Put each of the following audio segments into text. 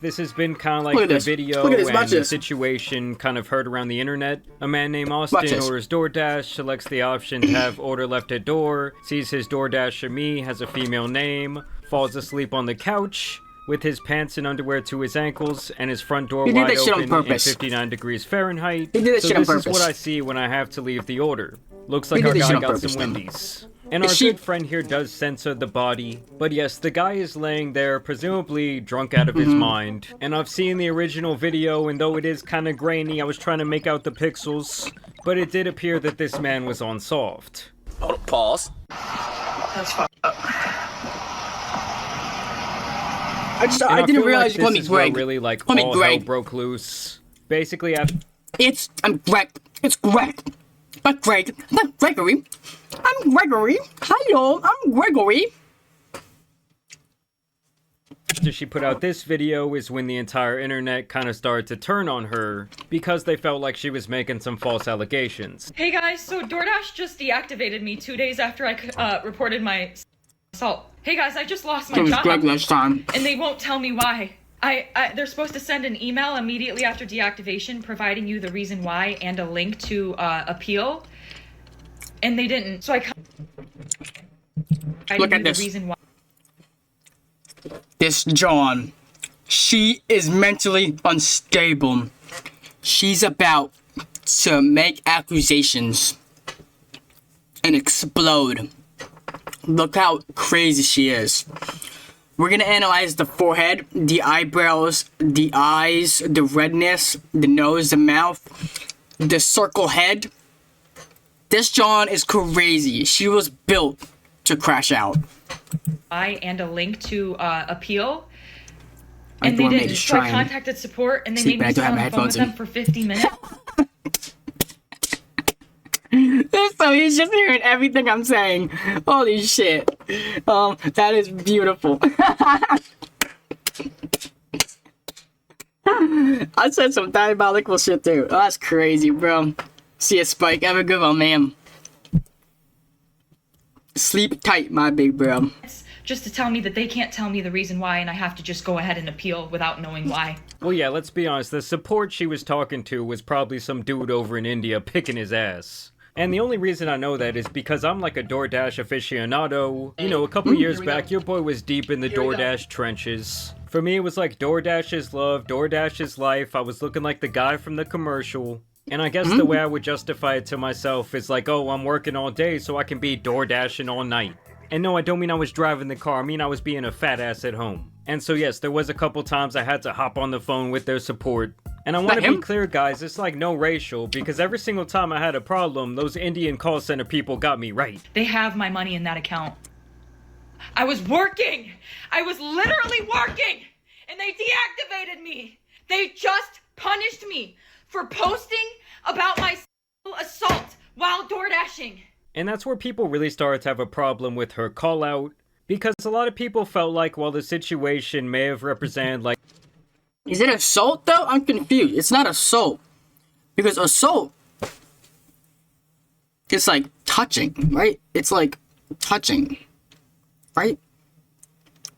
This has been kind of like Look at the this. video Look at this. and Watch the this. situation kind of heard around the internet. A man named Watch Austin this. orders DoorDash, selects the option to have order left at door, sees his DoorDasher me has a female name, falls asleep on the couch with his pants and underwear to his ankles and his front door He did wide that shit on open in purpose. 59 degrees Fahrenheit. He did that so shit on this is purpose. what I see when I have to leave the order. Looks like He our did that guy shit on got purpose, some though. Wendy's. And our Is she- good friend here does censor the body. But yes, the guy is laying there, presumably drunk out of his mind. And I've seen the original video, and though it is kinda grainy, I was trying to make out the pixels. But it did appear that this man was unsolved. Hold on, pause. That's fucked up. And I didn't feel realize like you called me this is where Greg. really, like, Call me all hell Greg. broke loose. Basically, after I'm Greg. It's Greg. Not Greg. Not Gregory. I'm Gregory. Hello, I'm Gregory. she put out this video is when the entire internet kind of started to turn on her because they felt like she was making some false allegations. Hey guys, so DoorDash just deactivated me 2 days after I reported my assault. Hey guys, I just lost my It was job, Greg last time. and they won't tell me why. They're supposed to send an email immediately after deactivation providing you the reason why and a link to appeal, and they didn't. So I Look at the this. reason why. This John. She is mentally unstable. She's about to make accusations and explode. Look how crazy she is. We're gonna analyze the forehead, the eyebrows, the eyes, the redness, the nose, the mouth, the circle head. This John is crazy. She was built to crash out. And a link to appeal, I and they thought maybe didn't. just So I try and contacted support, and they sleep, made me but I stay don't on have the phone with headphones them for 50 minutes. So he's just hearing everything I'm saying. Holy shit. That is beautiful. I said some diabolical shit too. Oh, that's crazy, bro. See ya, Spike. Have a good one, man. Sleep tight, my big bro. Just to tell me that they can't tell me the reason why, and I have to just go ahead and appeal without knowing why. Well, yeah, let's be honest, the support she was talking to was probably some dude over in India picking his ass. And the only reason I know that is because I'm like a DoorDash aficionado. You know, a couple years back, your boy was deep in the DoorDash trenches. For me, it was like DoorDash is love, DoorDash is life. I was looking like the guy from the commercial. And I guess the way I would justify it to myself is like, oh, I'm working all day so I can be DoorDashing all night. And no, I don't mean I was driving the car, I mean I was being a fat ass at home. And so yes, there was a couple times I had to hop on the phone with their support. And I want to be clear, guys, it's like no racial, because every single time I had a problem, those Indian call center people got me right. They have my money in that account. I was working! I was literally working! And they deactivated me! They just punished me for posting about my assault while DoorDashing. And that's where people really started to have a problem with her call out, because a lot of people felt like while the situation may have represented like Is it assault though? I'm confused. It's not assault. Because assault is like touching, right? It's like touching, right?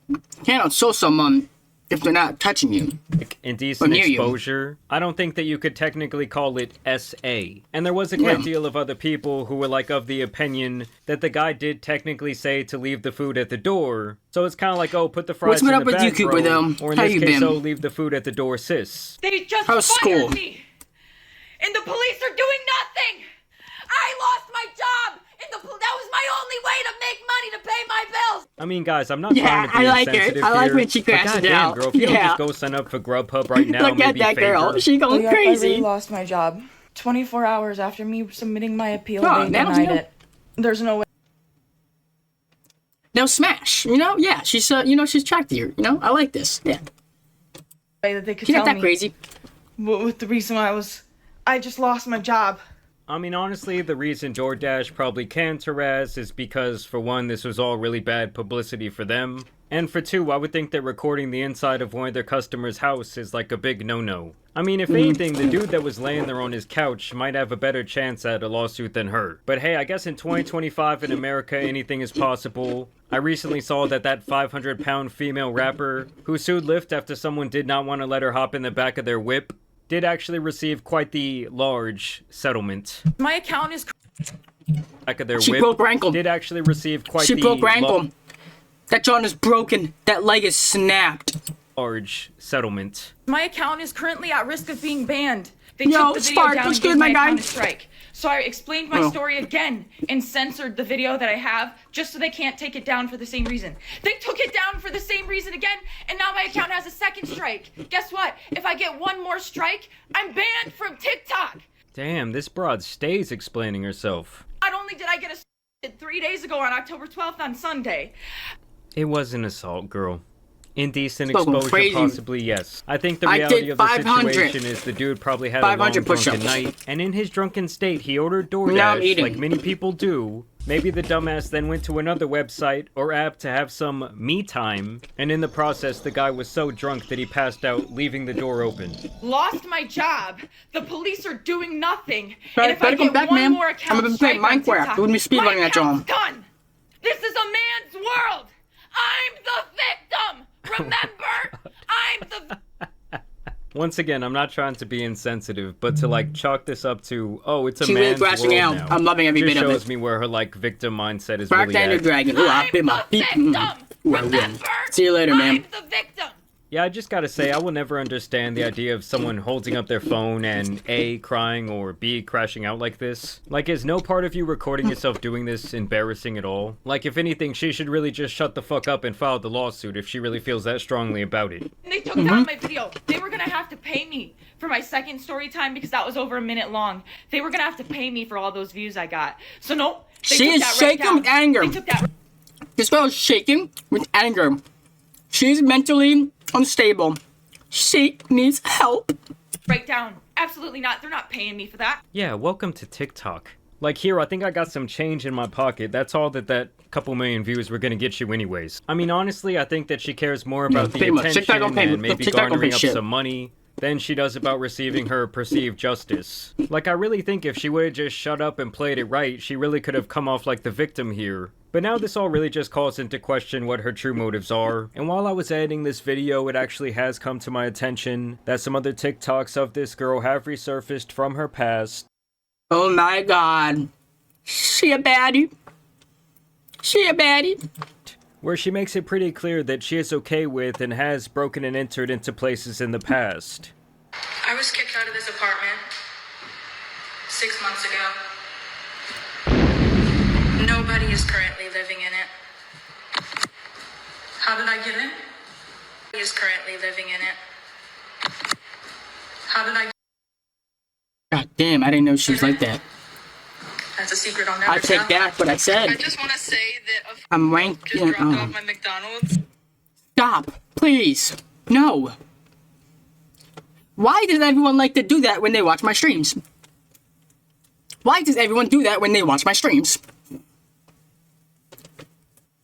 You can't assault someone if they're not touching you. indecent near you. exposure. I don't think that you could technically call it SA. And there was a great Yeah. deal of other people who were like of the opinion that the guy did technically say to leave the food at the door. So it's kind of like, oh, put the fries What's in been the up with bag, you, Cooper, bro. though? Or in How this you case, been? oh, leave the food at the door, sis. They just How's fired school? me! And the police are doing nothing! I lost my job! And that was my only way to make money to pay my bills! I mean, guys, I'm not Yeah, trying to be I like it. insensitive I like here, when she but crashes goddamn, out. girl, if you don't Yeah. just go sign up for Grubhub right now, Look at maybe that girl. favor. She going Yep, I crazy. really lost my job. 24 hours after me submitting my appeal, Oh, they now denied you know. it. There's no way. Now smash, you know? Yeah, she's she's tracked here, you know? I like this. Yeah. That they could She's tell not that me crazy. with the reason I just lost my job. I mean, honestly, the reason DoorDash probably can Therese is because, for one, this was all really bad publicity for them. And for two, I would think that recording the inside of one of their customers' house is like a big no-no. I mean, if anything, the dude that was laying there on his couch might have a better chance at a lawsuit than her. But hey, I guess in 2025 in America, anything is possible. I recently saw that 500-pound female rapper who sued Lyft after someone did not want to let her hop in the back of their whip did actually receive quite the large settlement. My account is Back of their She whip broke her ankle. did actually receive quite She the broke her ankle. That jaw is broken. That leg is snapped. large settlement. My account is currently at risk of being banned. They Yo, took the video Spark, down what's and good, gave my my guy? account a strike. So I explained my Oh. story again and censored the video that I have just so they can't take it down for the same reason. They took it down for the same reason again, and now my account has a second strike. Guess what? If I get one more strike, I'm banned from TikTok. Damn, this broad stays explaining herself. Not only did I get a 3 days ago on October 12th on Sunday, It was an assault, girl. Indecent Spoken exposure, crazy. possibly, yes. I think the I reality did of the 500. situation is the dude probably had a long 500 drunken push-ups. night, and in his drunken state, he ordered Now I'm DoorDash, eating. like many people do. Maybe the dumbass then went to another website or app to have some me time, and in the process, the guy was so drunk that he passed out, leaving the door open. lost my job. The police are doing nothing. Right, and if I better come get back, one ma'am. more I'm account gonna strike play on Minecraft. TikTok, We're gonna be speedrunning my that, John. account's done. This is a man's world. I'm the victim. Remember, I'm the. Once again, I'm not trying to be insensitive, but to like chalk this up to, oh, it's a She really man's thrashing world out. now, I'm loving every just bit of shows it. me where her like victim mindset is Spark really Daniel at. Dragon. Ooh, I I'm bit my the beep. victim. Ooh, I win. Remember, See you later, ma'am. I'm the victim. Yeah, I just gotta say, I will never understand the idea of someone holding up their phone and A, crying, or B, crashing out like this. Like, is no part of you recording yourself doing this embarrassing at all? Like, if anything, she should really just shut the fuck up and file the lawsuit if she really feels that strongly about it. And they took down my video. They were gonna have to pay me for my second story time because that was over a minute long. They were gonna have to pay me for all those views I got. So nope. They She took is that right shaking down. with anger. They took that This girl is shaking with anger. She's mentally unstable. She needs help. right down. Absolutely not. They're not paying me for that. Yeah, welcome to TikTok. Like here, I think I got some change in my pocket. That's all that couple million views were gonna get you anyways. I mean, honestly, I think that she cares more about the pretty much. TikTok attention don't pay- and maybe TikTok don't pay garnering up shit. some money than she does about receiving her perceived justice. Like, I really think if she would've just shut up and played it right, she really could have come off like the victim here. But now this all really just calls into question what her true motives are. And while I was editing this video, it actually has come to my attention that some other TikToks of this girl have resurfaced from her past. Oh my god. She a baddie. She a baddie. Where she makes it pretty clear that she is okay with and has broken and entered into places in the past. I was kicked out of this apartment 6 months ago. Nobody is currently living in it. How did I get in? Nobody is currently living in it. How did I get God damn, I didn't know she was like that. That's a secret I'll never I take tell. back what I I said. just want to say that a I'm just ranking. dropped off my McDonald's. Stop, please. No. Why does everyone like to do that when they watch my streams? Why does everyone do that when they watch my streams?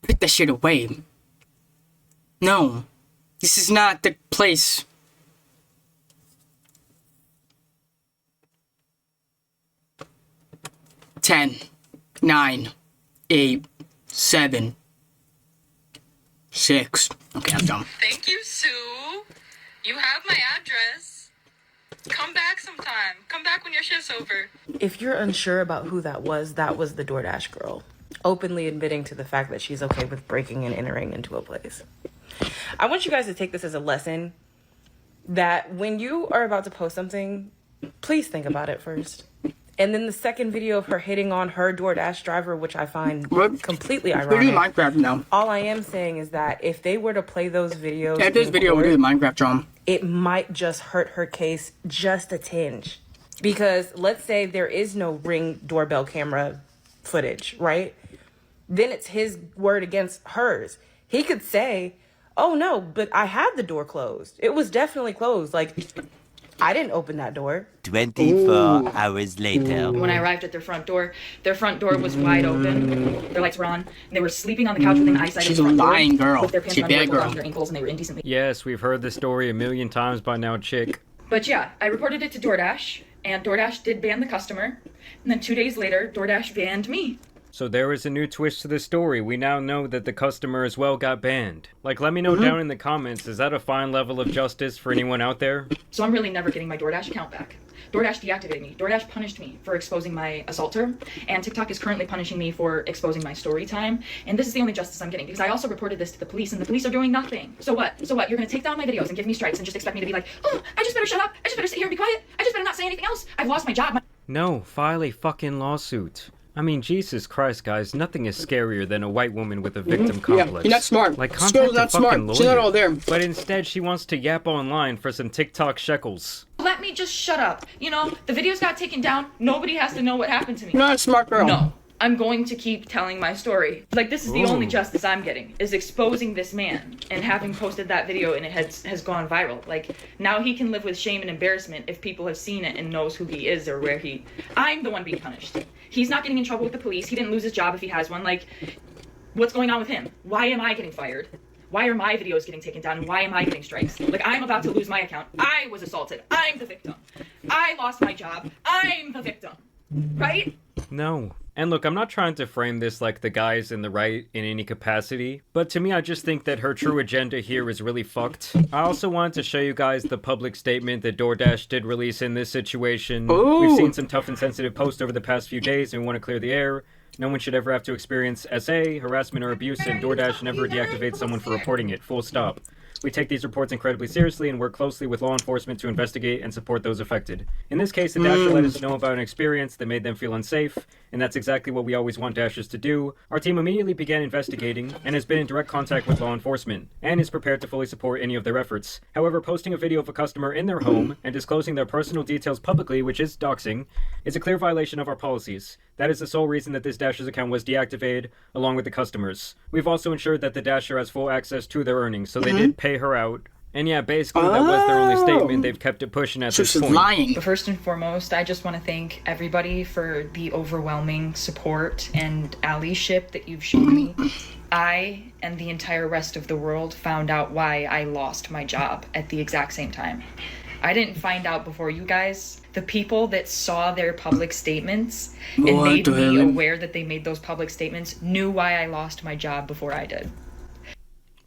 Put that shit away. No. This is not the place. Ten, 9, 8, 7, 6. Okay, I'm done. Thank you, Sue. You have my address. Come back sometime. Come back when your shift's over. If you're unsure about who that was the DoorDash girl, openly admitting to the fact that she's okay with breaking and entering into a place. I want you guys to take this as a lesson that when you are about to post something, please think about it first. And then the second video of her hitting on her DoorDash driver, which I find What? completely We're doing ironic. Minecraft now. All I am saying is that if they were to play those videos, After this in video, we're court, doing Minecraft, John. it might just hurt her case just a tinge. Because let's say there is no Ring doorbell camera footage, right? Then it's his word against hers. He could say, oh no, but I had the door closed. It was definitely closed. Like, I didn't open that door. 24 hours later. When I arrived at their front door was wide open. Their lights were on. And they were sleeping on the couch within eyesight She's of the a front door. lying girl. With their pants She's a on bad girl. around their ankles, and they were indecently. Yes, we've heard this story a million times by now, chick. But yeah, I reported it to DoorDash, and DoorDash did ban the customer. And then 2 days later, DoorDash banned me. So there is a new twist to the story. We now know that the customer as well got banned. Like, let me know down in the comments, is that a fine level of justice for anyone out there? So I'm really never getting my DoorDash account back. DoorDash deactivated me. DoorDash punished me for exposing my assaulter, and TikTok is currently punishing me for exposing my story time. And this is the only justice I'm getting, because I also reported this to the police, and the police are doing nothing. So what? So what? You're gonna take down my videos and give me strikes and just expect me to be like, oh, I just better shut up. I just better sit here and be quiet. I just better not say anything else. I've lost my job. No, file a fucking lawsuit. I mean, Jesus Christ, guys, nothing is scarier than a white woman with a victim complex. You're not smart. Like, This contact girl's not a fucking smart. lawyer. She's not all there. But instead, she wants to yap online for some TikTok shekels. Let me just shut up. You know, the videos got taken down. Nobody has to know what happened to me. You're not a smart girl. No. I'm going to keep telling my story. Like, this is the only Ooh. justice I'm getting, is exposing this man and having posted that video and it has gone viral. Like, now he can live with shame and embarrassment if people have seen it and knows who he is or where I'm the one being punished. He's not getting in trouble with the police. He didn't lose his job if he has one. Like, what's going on with him? Why am I getting fired? Why are my videos getting taken down? And why am I getting strikes? Like, I'm about to lose my account. I was assaulted. I'm the victim. I lost my job. I'm the victim. Right? No. And look, I'm not trying to frame this like the guy is in the right in any capacity, but to me, I just think that her true agenda here is really fucked. I also wanted to show you guys the public statement that DoorDash did release in this situation. Ooh. We've seen some tough and sensitive posts over the past few days, and we want to clear the air. No one should ever have to experience SA, harassment, or abuse, and DoorDash never deactivates someone for reporting it. Full stop. We take these reports incredibly seriously and work closely with law enforcement to investigate and support those affected. In this case, the Dasher let us know about an experience that made them feel unsafe, and that's exactly what we always want Dashers to do. Our team immediately began investigating and has been in direct contact with law enforcement, and is prepared to fully support any of their efforts. However, posting a video of a customer in their home and disclosing their personal details publicly, which is doxing, is a clear violation of our policies. That is the sole reason that this Dasher's account was deactivated, along with the customers. We've also ensured that the Dasher has full access to their earnings, so they did pay her out. And yeah, basically that was their only statement. They've kept it pushing at So this she's point. lying. But first and foremost, I just want to thank everybody for the overwhelming support and allyship that you've shown me. I and the entire rest of the world found out why I lost my job at the exact same time. I didn't find out before you guys. The people that saw their public statements and What made the me hell? aware that they made those public statements knew why I lost my job before I did.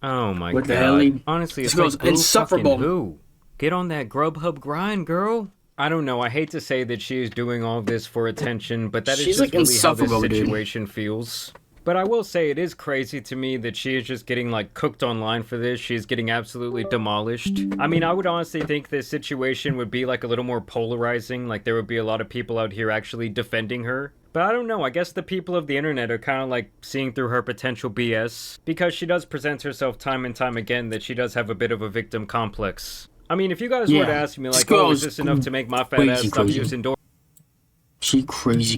Oh my What the god. hell? Honestly, This it's like girl's who insufferable. fucking who? Get on that Grubhub grind, girl. I don't know. I hate to say that she is doing all this for attention, but that is She's, just like, really how this insufferable, dude. situation feels. But I will say it is crazy to me that she is just getting like cooked online for this. She's getting absolutely demolished. I mean, I would honestly think this situation would be like a little more polarizing. Like there would be a lot of people out here actually defending her. But I don't know, I guess the people of the internet are kind of like seeing through her potential BS, because she does present herself time and time again that she does have a bit of a victim complex. I mean, if you guys were to Yeah. ask me This like, oh, is girl's this enough to make my fat ass crazy, stop crazy. using door? She crazy,